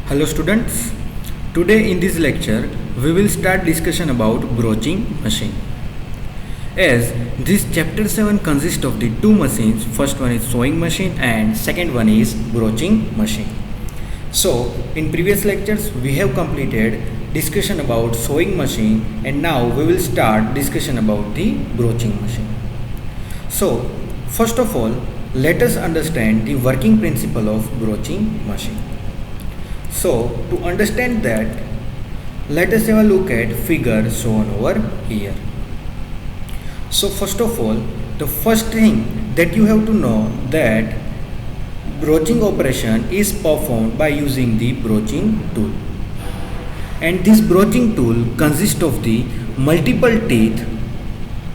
Hello students, today in this lecture we will start discussion about broaching machine. As this chapter 7 consists of the two machines, first one is sewing machine and second one is broaching machine. So in previous lectures we have completed discussion about sewing machine and now we will start discussion about the broaching machine. So first of all, let us understand the working principle of broaching machine. So to understand that, let us have a look at figure shown over here. So first of all, the first thing that you have to know that broaching operation is performed by using the broaching tool. And this broaching tool consists of the multiple teeth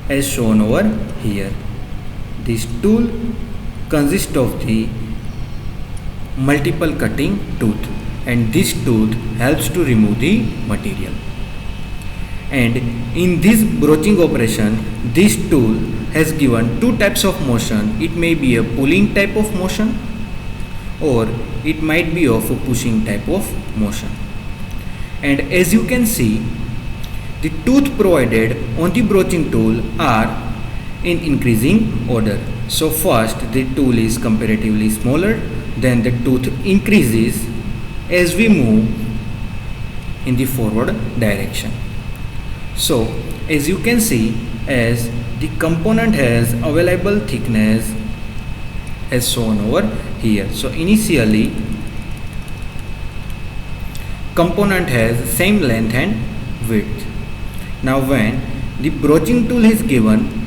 as shown over here. This tool consists of the multiple cutting tooth, and this tooth helps to remove the material. And in this broaching operation, this tool has given two types of motion. It may be a pulling type of motion or it might be of a pushing type of motion. And as you can see, the tooth provided on the broaching tool are in increasing order. So first the tool is comparatively smaller, then the tooth increases as we move in the forward direction. So as you can see, as the component has available thickness as shown over here. So initially component has same length and width. Now when the broaching tool is given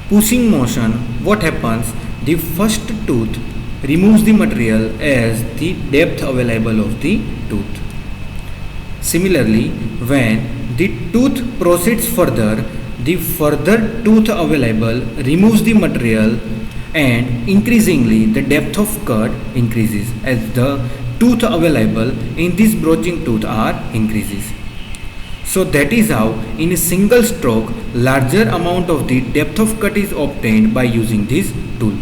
pushing motion, what happens? The first tooth removes the material as the depth available of the tooth. Similarly, when the tooth proceeds further, the further tooth available removes the material and increasingly the depth of cut increases as the tooth available in this broaching tooth are increases. So that is how in a single stroke larger amount of the depth of cut is obtained by using this tool.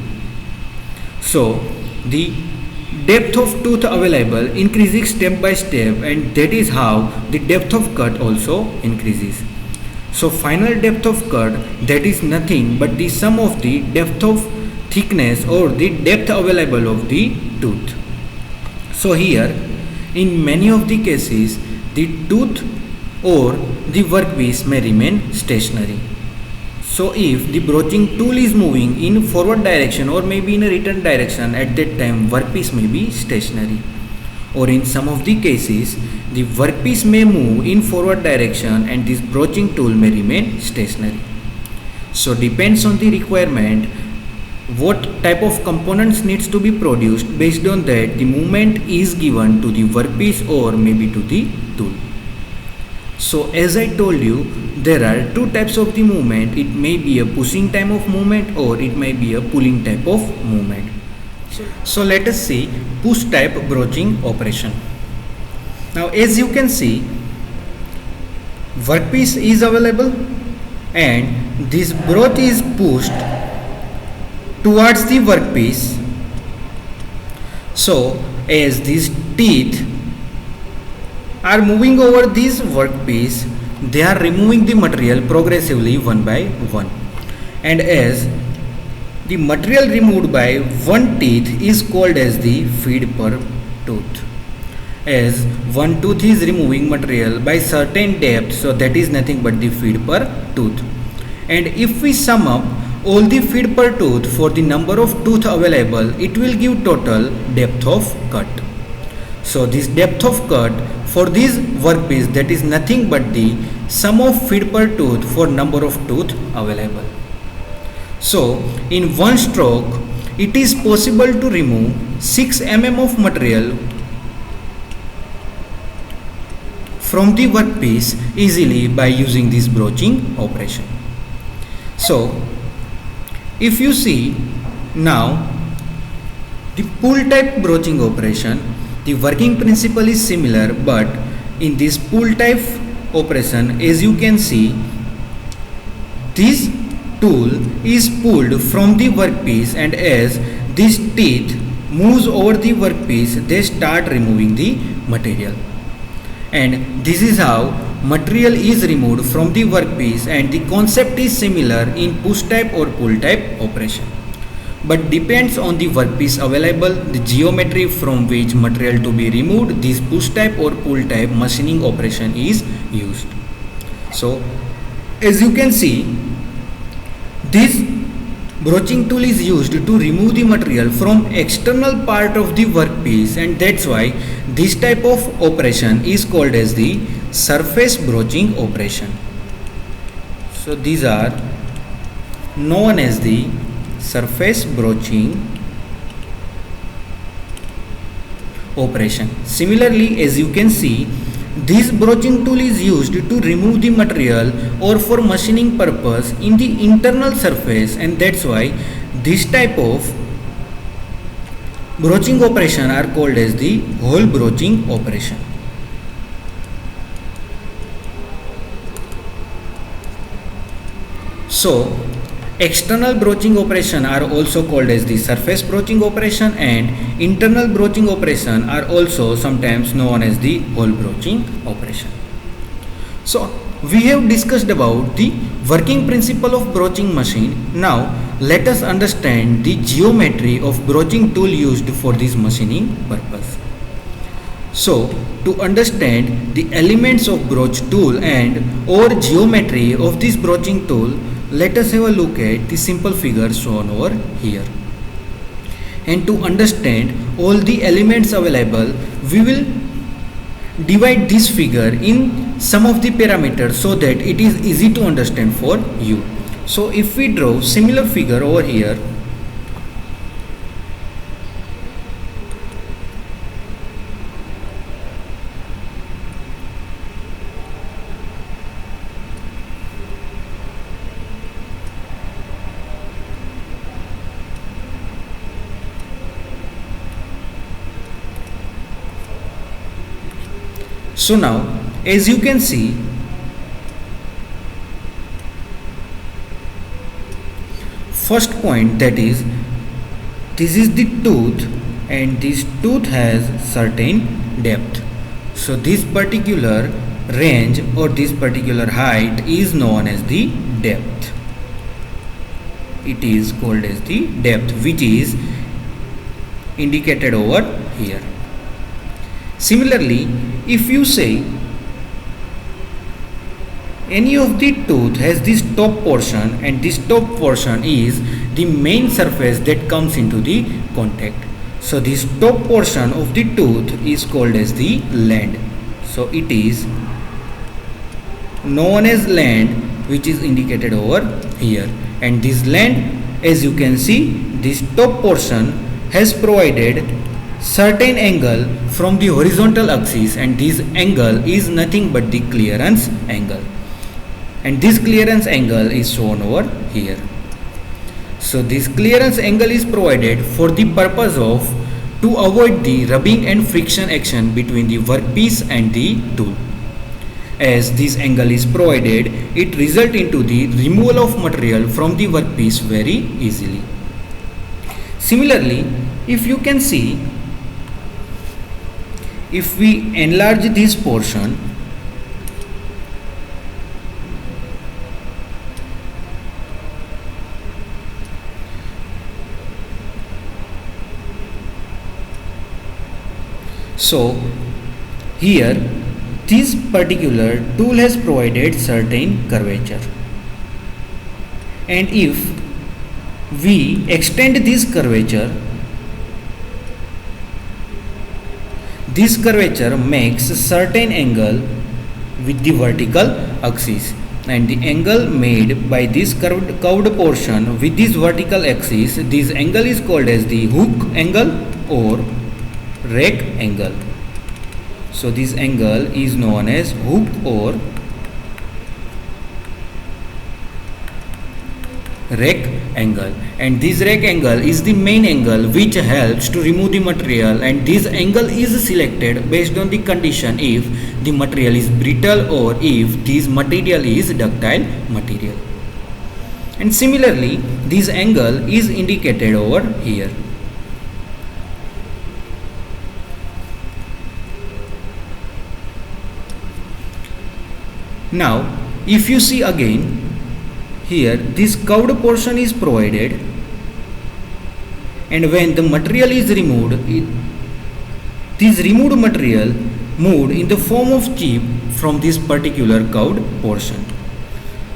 So the depth of tooth available increases step by step, and that is how the depth of cut also increases. So final depth of cut, that is nothing but the sum of the depth of thickness or the depth available of the tooth. So here in many of the cases the tooth or the workpiece may remain stationary. So if the broaching tool is moving in forward direction or maybe in a return direction, at that time workpiece may be stationary. Or in some of the cases the workpiece may move in forward direction and this broaching tool may remain stationary. So depends on the requirement what type of components needs to be produced. Based on that the movement is given to the workpiece or maybe to the tool. So as I told you, there are two types of the movement. It may be a pushing type of movement or it may be a pulling type of movement. So let us see push type broaching operation. Now as you can see, workpiece is available and this broach is pushed towards the workpiece. So as these teeth are moving over this workpiece, they are removing the material progressively one by one. And as the material removed by one teeth is called as the feed per tooth. As one tooth is removing material by certain depth, so that is nothing but the feed per tooth. And if we sum up all the feed per tooth for the number of tooth available, it will give total depth of cut. So this depth of cut for this workpiece, that is nothing but the sum of feed per tooth for number of tooth available. So in one stroke it is possible to remove 6 mm of material from the workpiece easily by using this broaching operation. So if you see now the pull type broaching operation, the working principle is similar, but in this pull type operation, as you can see, this tool is pulled from the workpiece, and as these teeth moves over the workpiece, they start removing the material. And this is how material is removed from the workpiece, and the concept is similar in push type or pull type operation, but depends on the workpiece available, the geometry from which material to be removed. This push type or pull type machining operation is used. So as you can see, this broaching tool is used to remove the material from external part of the workpiece, and that's why this type of operation is called as the surface broaching operation. So these are known as the surface broaching operation. Similarly, as you can see, this broaching tool is used to remove the material or for machining purpose in the internal surface, and that's why this type of broaching operation are called as the hole broaching operation. So external broaching operation are also called as the surface broaching operation, and internal broaching operation are also sometimes known as the hole broaching operation. So we have discussed about the working principle of broaching machine. Now let us understand the geometry of broaching tool used for this machining purpose. So to understand the elements of broach tool and or geometry of this broaching tool, let us have a look at the simple figure shown over here. And to understand all the elements available, we will divide this figure in some of the parameters so that it is easy to understand for you. So if we draw similar figure over here, so now as you can see, first point, that is, this is the tooth and this tooth has certain depth. So this particular range or this particular height is known as the depth. It is called as the depth, which is indicated over here. Similarly, if you say any of the tooth has this top portion, and this top portion is the main surface that comes into the contact, so this top portion of the tooth is called as the land. So it is known as land, which is indicated over here. And this land, as you can see, this top portion has provided certain angle from the horizontal axis, and this angle is nothing but the clearance angle, and this clearance angle is shown over here. So this clearance angle is provided for the purpose of to avoid the rubbing and friction action between the workpiece and the tool. As this angle is provided, it results into the removal of material from the workpiece very easily. Similarly, if you can see, if we enlarge this portion, so here this particular tool has provided certain curvature, and if we extend this curvature makes a certain angle with the vertical axis, and the angle made by this curved portion with this vertical axis, this angle is called as the hook angle or rack angle. So this angle is known as hook or rack angle, and this rack angle is the main angle which helps to remove the material, and this angle is selected based on the condition if the material is brittle or if this material is ductile material. And similarly, this angle is indicated over here. Now if you see again, here this curved portion is provided, and when the material is removed, this removed material moved in the form of chip from this particular curved portion.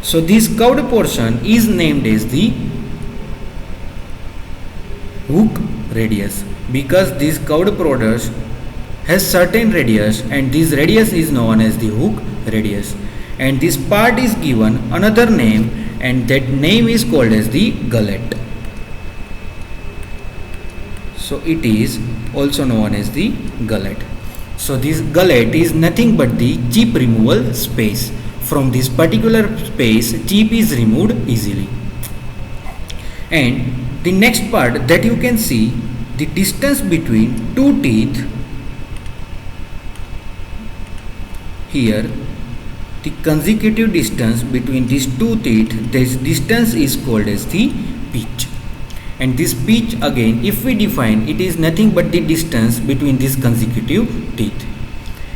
So this curved portion is named as the hook radius, because this curved product has certain radius, and this radius is known as the hook radius, and this part is given another name, and that name is called as the gullet. So it is also known as the gullet. So this gullet is nothing but the chip removal space. From this particular space, chip is removed easily. And the next part that you can see, the distance between two teeth. Here the consecutive distance between these two teeth, this distance is called as the pitch. And this pitch, again, if we define, it is nothing but the distance between these consecutive teeth.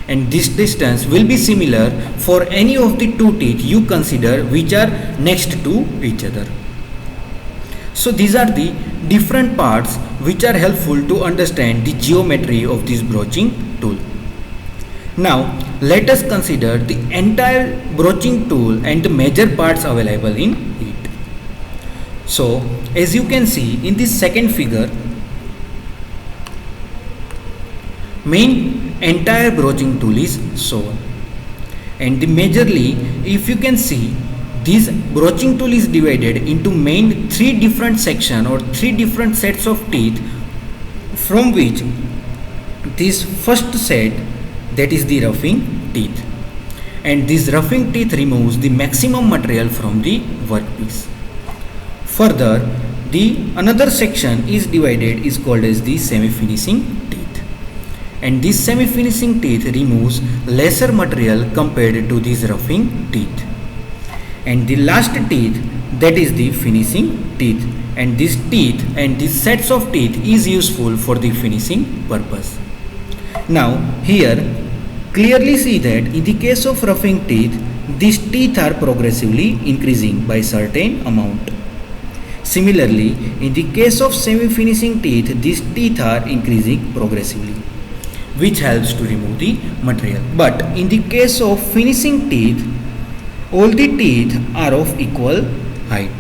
And this distance will be similar for any of the two teeth you consider which are next to each other. So these are the different parts which are helpful to understand the geometry of this broaching tool. Now let us consider the entire broaching tool and the major parts available in it. So as you can see in this second figure, main entire broaching tool is shown, and the majorly, if you can see, this broaching tool is divided into main three different sections or three different sets of teeth, from which this first set, that is the roughing teeth, and this roughing teeth removes the maximum material from the workpiece. Further, the another section is divided, is called as the semi-finishing teeth, and this semi-finishing teeth removes lesser material compared to these roughing teeth. And the last teeth, that is the finishing teeth, and this teeth and these sets of teeth is useful for the finishing purpose. Now here clearly see that in the case of roughing teeth, these teeth are progressively increasing by certain amount. Similarly, in the case of semi-finishing teeth, these teeth are increasing progressively, which helps to remove the material. But in the case of finishing teeth, all the teeth are of equal height,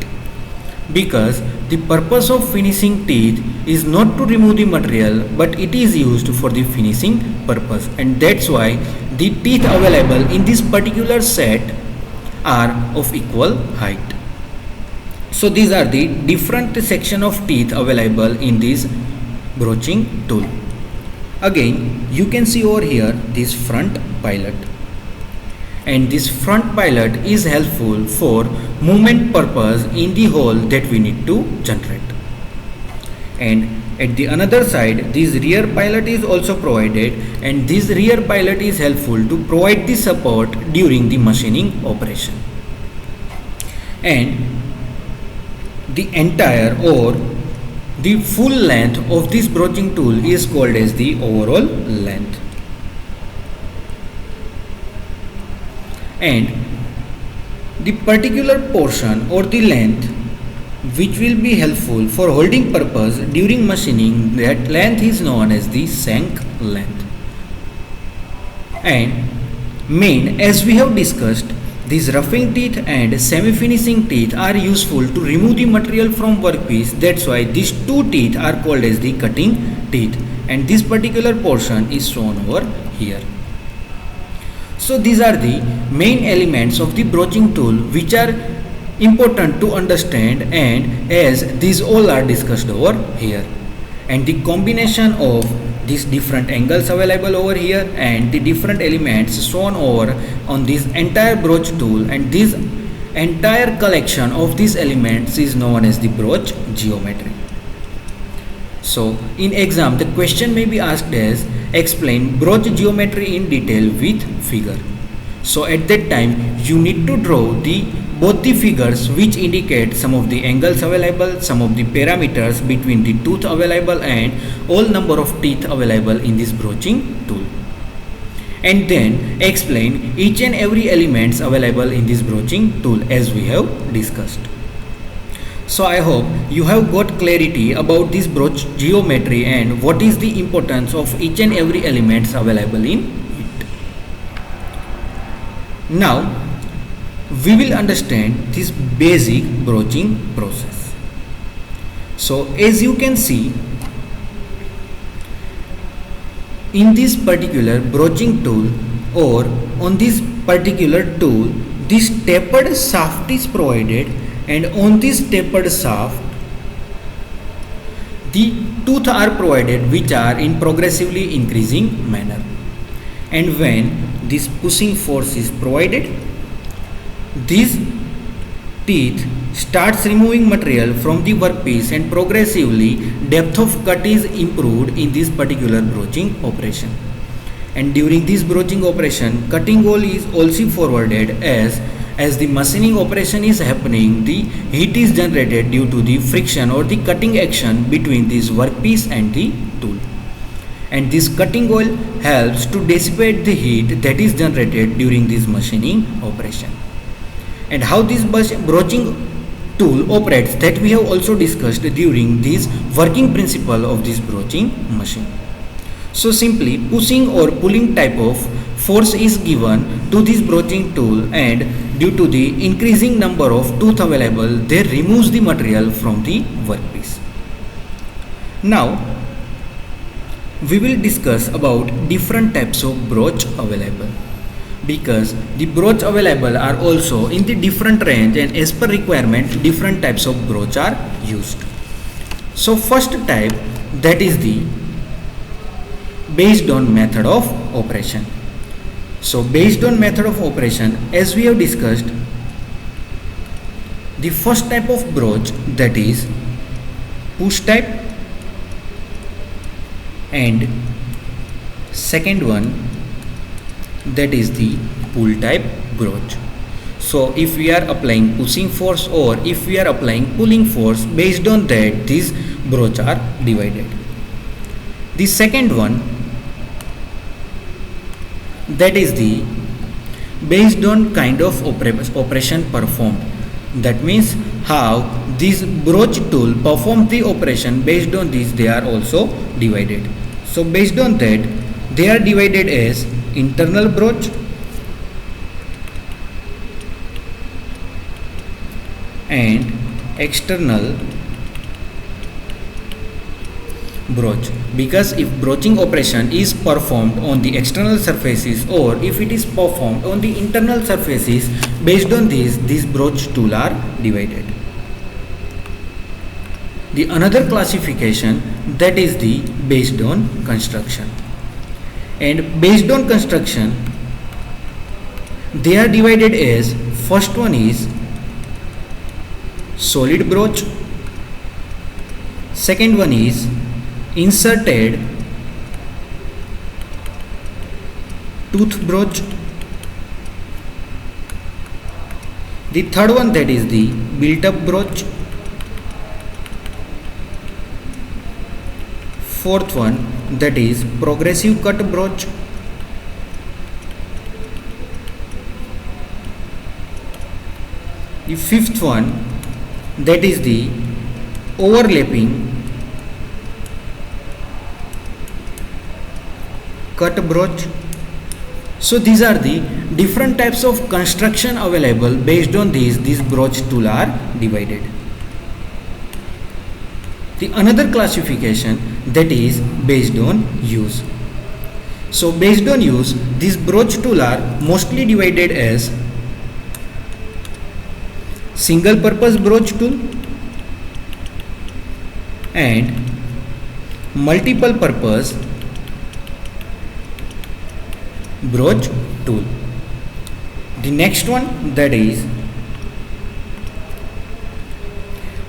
because the purpose of finishing teeth is not to remove the material, but it is used for the finishing purpose, and that's why the teeth available in this particular set are of equal height. So these are the different section of teeth available in this broaching tool. Again, you can see over here this front pilot, and this front pilot is helpful for movement purpose in the hole that we need to generate. And at the another side, this rear pilot is also provided, and this rear pilot is helpful to provide the support during the machining operation. And the entire or the full length of this broaching tool is called as the overall length. And the particular portion or the length which will be helpful for holding purpose during machining, that length is known as the shank length. And main, as we have discussed, these roughing teeth and semi-finishing teeth are useful to remove the material from workpiece. That's why these two teeth are called as the cutting teeth, and this particular portion is shown over here. So these are the main elements of the broaching tool which are important to understand, and as these all are discussed over here, and the combination of these different angles available over here and the different elements shown over on this entire broach tool, and this entire collection of these elements is known as the broach geometry. So in exam, the question may be asked as explain broach geometry in detail with figure. So at that time you need to draw both the figures which indicate some of the angles available, some of the parameters between the tooth available, and all number of teeth available in this broaching tool. and then explain each and every elements available in this broaching tool as we have discussed. So I hope you have got clarity about this broach geometry and what is the importance of each and every elements available in it. Now we will understand this basic broaching process. So as you can see, in this particular broaching tool or on this particular tool, this tapered shaft is provided, and on this tapered shaft the tooth are provided which are in progressively increasing manner. And when this pushing force is provided, these teeth starts removing material from the workpiece and progressively depth of cut is improved in this particular broaching operation. And during this broaching operation, cutting hole is also forwarded as the machining operation is happening, the heat is generated due to the friction or the cutting action between this workpiece and the tool. And this cutting hole helps to dissipate the heat that is generated during this machining operation. And how this broaching tool operates, that we have also discussed during this working principle of this broaching machine. So simply pushing or pulling type of force is given to this broaching tool, and due to the increasing number of tooth available, they removes the material from the workpiece. Now we will discuss about different types of broach available, because the broach available are also in the different range, and as per requirement different types of broach are used. So first type, that is the based on method of operation. So based on method of operation, as we have discussed, the first type of broach, that is push type, and second one, that is the pull type broach. So if we are applying pushing force or if we are applying pulling force, based on that these broach are divided. The second one, that is the based on kind of operation performed. That means how this broach tool perform the operation, based on this they are also divided. So based on that they are divided as internal broach and external broach, because if broaching operation is performed on the external surfaces or if it is performed on the internal surfaces, based on this these broach tool are divided. The another classification, that is the based on construction, and based on construction they are divided as, first one is solid broach, second one is inserted tooth broach, the third one, that is the built up broach, fourth one, that is progressive cut broach, the fifth one, that is the overlapping cut broach. So these are the different types of construction available. Based on these broach tool are divided. The another classification, that is based on use. So based on use, these broach tool are mostly divided as single purpose broach tool and multiple purpose broach tool. The next one, that is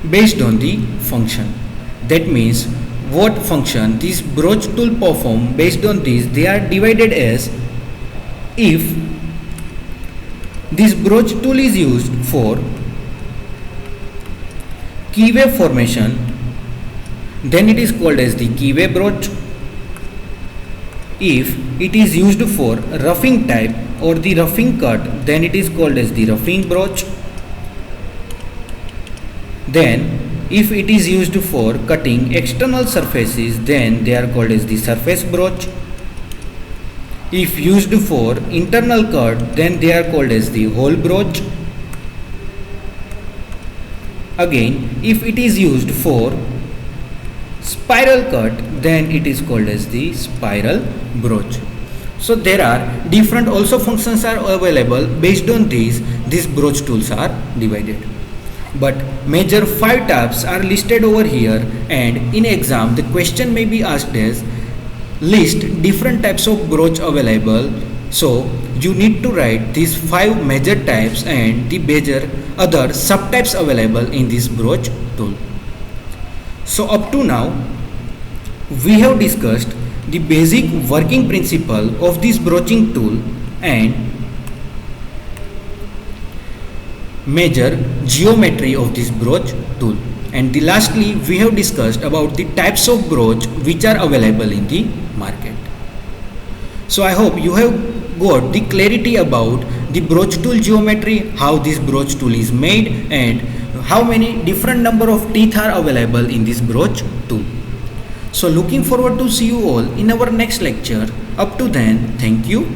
based on the function. That means what function this broach tool perform. Based on this they are divided as, if this broach tool is used for keyway formation, then it is called as the keyway broach. If it is used for roughing type or the roughing cut, then it is called as the roughing broach. Then if it is used for cutting external surfaces, then they are called as the surface broach. If used for internal cut, then they are called as the hole broach. Again, if it is used for spiral cut, then it is called as the spiral broach. So there are different also functions are available. Based on these broach tools are divided. But major 5 types are listed over here, and in exam the question may be asked as list different types of broach available. So you need to write these 5 major types and the major other subtypes available in this broach tool. So up to now we have discussed the basic working principle of this broaching tool and major geometry of this broach tool, and lastly we have discussed about the types of broach which are available in the market. So I hope you have got the clarity about the broach tool geometry, how this broach tool is made, and how many different number of teeth are available in this broach tool. So looking forward to see you all in our next lecture. Up to then, thank you.